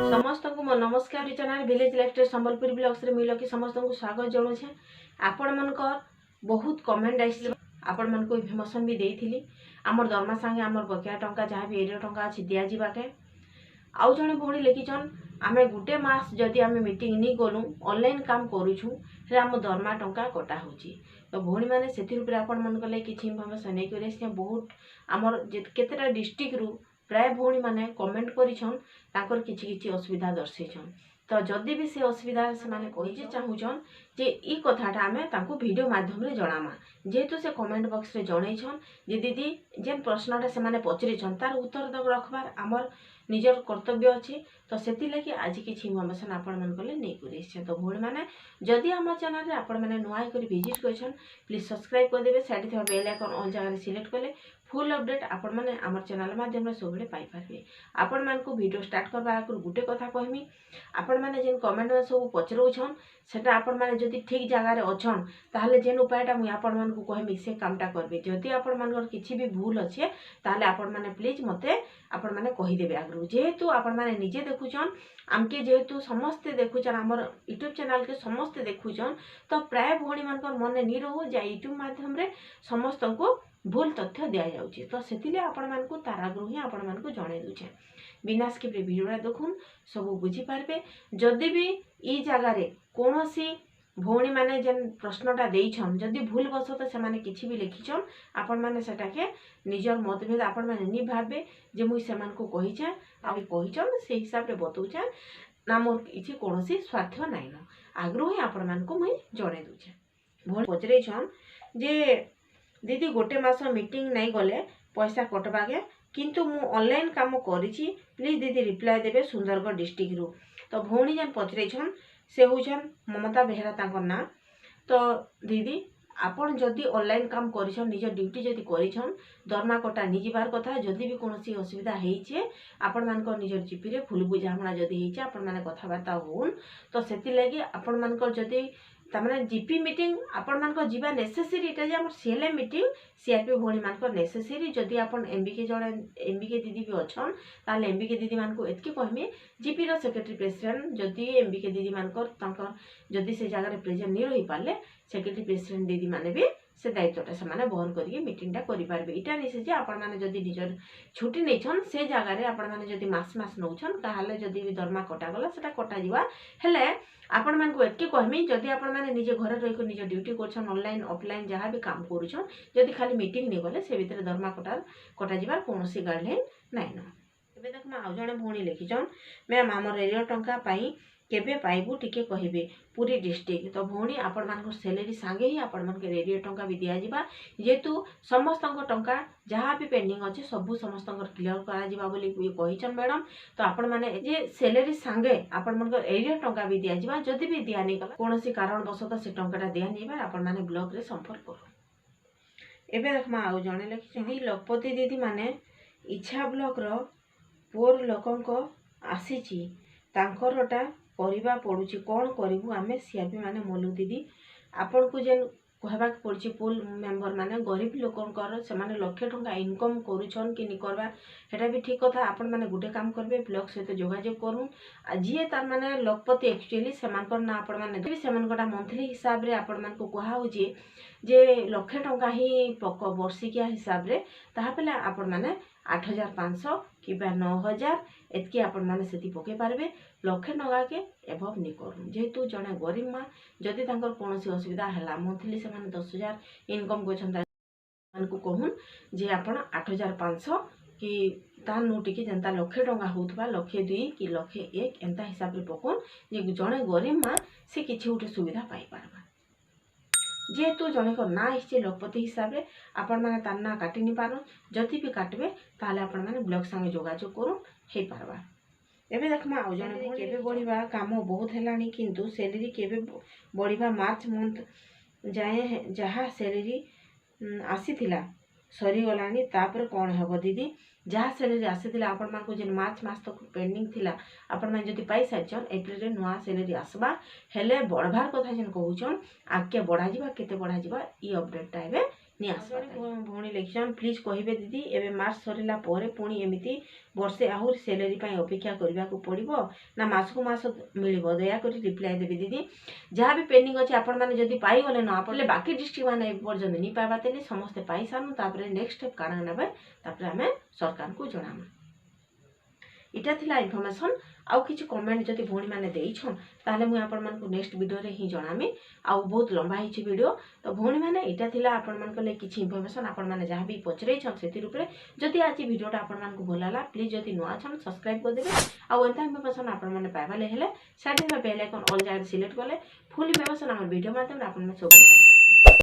समस्त को मो नमस्कार channel village lifestyle Sambalpur blogs रे मिल कि समस्त को स्वागत जनाऊे। आपण मनकर बहुत कमेंट आई आपण मन को इन्फॉर्मेशन भी देइथिली आमर दरमा संगे आमर बकिया टंका जहाँ भी एरिया टंका अच्छी दिया जावाके आउ जड़े भौणी लिखिछन आमे गुटे मास जदि आमे मीटिंग नहीं गलु ऑनलाइन काम करूछु हे आम दरमा टंका कटा होची। तो भौणी माने सेति ऊपर आपण मन कले किछि इन्फॉर्मेशन नै करे से बहुत आमर केतेटा डिस्ट्रिक्ट रु प्राय भौणी माने कमेंट करिछन ताकर किछि किछि असुविधा दर्शैछन। तो जदि भी से असुविधा से माने कहि चाहूछन जे ई कथाटा आमे तांको वीडियो माध्यम रे जणामा जेहेतु से कमेंट बॉक्स रे जणैछन जे दीदी जेन प्रश्नटा से माने पचरिछन तार उत्तर तक रखबार आमर निजर कर्तव्य अच्छे। तो से लगी आज किसी इन्फॉर्मेशन आपण मन कले नहीं कर। तो भौणी मैंने जदि आम चैनल रे आपण मैंने नुआ कर विजिट कर प्लीज सब्सक्राइब करदे साइड थी बेल आइकन ऑल जगह सिलेक्ट कले फुल अपडेट आपण मैंने आम चैनल माध्यम सब पाइपर। आपण मान को वीडियो स्टार्ट करबा आगु गुटे कथा कहमी आपण मैंने जेन कमेंट में सब पचरौछन सेटा आपण मैंने जदि ठीक जगार अच्छन ताहले जेन उपायटा मुई आपण मान को कहमी से कामटा करबे। जदि आपण मानकर किछि भी भूल अच्छे ताहले आपण मैंने प्लीज मते आपण मैंने कहीदेवे आगु जेहेतु आपण मैंने निजे देखुछन आमके जेहेतु समस्ते देखुछन आमर यूट्यूब चैनल के समस्ते देखुछन तो प्राय भौणी मानकर मन नहीं रहू जा यूट्यूब माध्यम रे समस्त को भूल तथ्य दिया जाउची। तो सेतिले आपण मान को तार आगु ही आपण मान को जणाई दूचे बिना स्किप रे वीडियोटा देखुन सब बुझी पारबे। जदि भी ई जगह रे कोनोसी भौणी माने जेन प्रश्नटा देइछन जदि भूल बसत से माने किछि भी लिखिछन आपण माने सेटा के निजर मतभेद आपण माने नि भाबे जे मुई सेमान को कहिछे आबे कहिछन से हिसाब रे बतौछे ना मोर किछि कोनोसी स्वार्थ नाइन आग्रह ही आपण मान को मुई जणे दूचे। भौणी पचरेछन जे दीदी गोटे मास मीटिंग नहीं गले पैसा कटबाके किंतु मु ऑनलाइन काम करिछि प्लीज दीदी रिप्लाई देबे सुंदरगढ़ डिस्ट्रिक्ट रु। तो भौणी जेन पचरेछन से होछन ममता बेहेरा तांकर ना। तो दीदी आपण जदि ऑनलाइन काम करिछन निज ड्यूटी जदि करिछन दरमा कटा नि जिबार कथा जदि भी कोनोसी असुविधा हेइछे आपण मानकर निजर जीपी रे भूल बुझामणा जदि हेइछे आपण माने कथाबार्ता होन तो सेति लागि आपण मानकर जदि तमने जीपी मीटिंग आपण मानकर जीवा नेसेसरी इटा जे हमर सीएलए मीटिंग सीआरपी भौणी मानकर नेसेसरी जदि आपण एमबीके जड़े एमबीके दीदी भी अच्छन ताले एमबीके दीदी मान को एतकी कहमी जीपी रो सेक्रेटरी प्रेसिडेंट जदि एमबीके दीदी मानकर तांकर जदि से जगह रे प्रेजेंट नहीं रही पाले सेक्रेटरी प्रेसिडेंट दीदी माने भी से दायित्वटा से माने बहन करके मीटिंगटा करि पारबे। इटा निसे जे आपण माने जदि निजर छुट्टी नैछन से जगह रे आपण माने जदि मास मास नौछन ताहाले जदि भी दरमा कटा गला सेटा कटा जिवा हेले आपण मान को एतकी कहमी जदि आपण माने निजे घरे रही को निज ड्यूटी करछन ऑनलाइन ऑफलाइन जहाँ भी काम करूछन जदि खाली मीटिंग नहीं गले से भितर दरमा कटा जिबार कोनोसी गाइडलाइन नाइन। एबे देख मा आउ जणे भौणी लिखिछन मैम आमर एरिया टंका पाई केबे पाइबू टिके कहिबे पूरी डिस्ट्रिक्ट। तो भौणी आपण मानकर सैलरी सांगे ही आपण मानकर एरिया टंका भी दिया जिबा जेतु समस्त टंका जहाँ भी पेंडिंग अच्छे सबू समस्त क्लियर करा जिबा बोली कहिछन मैडम। तो आपण माने जे सैलरी सांगे आपण मानकर एरिया टंका भी दिया जिबा जदि भी दिया नहीं गला कोनोसी कारण बसत से टंकाटा दिया नहीं बार आपण माने ब्लॉक रे संपर्क करू। एबे देखमा आउ जणे लिखि दीदी लखपति दीदी माने इच्छा ब्लॉक रो पोर लोकंको आसीची तांकरटा करबा पड़ुची कौन करिबू आमे सीआरपी माने मोलू दीदी आपण को जेन कहबा पड़ुची पोल मेंबर माने गरीब लोकंकर से माने लाख टंका इनकम करूछन कि नि करबा हेटा भी ठीक कथा। आपण माने गुटे काम करबे ब्लॉक सहित जोगाजोग करू जे तार माने लखपति एक्चुअली सेमानकर ना आपण माने भी सेमानकटा मंथली हिसाब रे आपण मान को कहा होची जे लाख टंका ही पक वर्षिकिया हिसाब रे ताहा पले आपण माने 8500 कि 9000 एतकी आपण माने सेति पके पारबे लाख टंका के एभव नि करू जेहेतु जने गरीब माँ जदि तांकर कोनोसी असुविधा हला मंथली से माने 10000 इनकम करछन मान को कहून जे आपण 8500 कि ता नोटी के जनता लाख टंका होतबा लाख 2 कि लाख 1 एंता हिसाब रे पकोन जे जने गरीब माँ से किछि उठे सुविधा पाई पारबा जेहेतु जने को ना आइछे लखपति हिसाब रे आपण माने तार ना काटि नि पारो जदि भी काटबे ताले आपण माने ब्लॉक संगे जोगाजोग करू हे पारबा। एबे देखमा आउ जने केबे बढ़िबा काम बहुत हेलानी किंतु सैलरी केबे बढ़िबा मार्च मंथ जाए जहाँ सैलरी आसीथिला सरी गलानी तापर कौन हबो दीदी जहाँ सैलरी आसीथिला आपण मान को जेन मार्च मास तक पेंडिंग थिला आपण मान जदि पाई साइछन एप्रिल रे नुआ सैलरी आसबा हेले बढ़बार कथा जेन कहउछन आके बढ़ा जिबा केते बढ़ा जिबा ई अपडेट टा एबे नि आसवा भौणी लिखिछन प्लीज कहिबे दीदी एबे मार्च सरिला परे पुणी एमिति वर्षे आहुरी सैलरी पाई अपेक्षा करबा को पड़िबो ना मासकु मास मिलिबो दया करी रिप्लाई देबे दीदी जहाँ भी पेंडिंग अछि आपण माने जदी पाई गले न आपले बाकी डिस्ट्रिक्ट माने पर्यंत नि पाइबा तेली समस्त पाई सानु तापरे नेक्स्ट स्टेप काना नेबे तापरे हमें सरकार को जणाम इटा थिला इन्फॉर्मेशन आउ किछि कमेंट जति भौणी माने देइछन ताले मु आपण मान को नेक्स्ट वीडियो रे ही जणामी आउ बहुत लंबा हिछि वीडियो तो भौणी माने इटा थिला आपण मान को ले किछि इन्फॉर्मेशन आपण माने जहाँ भी पचरै छन सेति रूपरे जति आज वीडियोटा आपण मान को भलाला प्लीज जति नुआ छन सब्सक्राइब कर देबे आउ एंता इन्फॉर्मेशन आपण माने पाइबा ले हेले साइड में बेल आइकन ऑल जाय सिलेक्ट करले फुल इन्फॉर्मेशन हमर वीडियो माध्यम रे आपण माने सब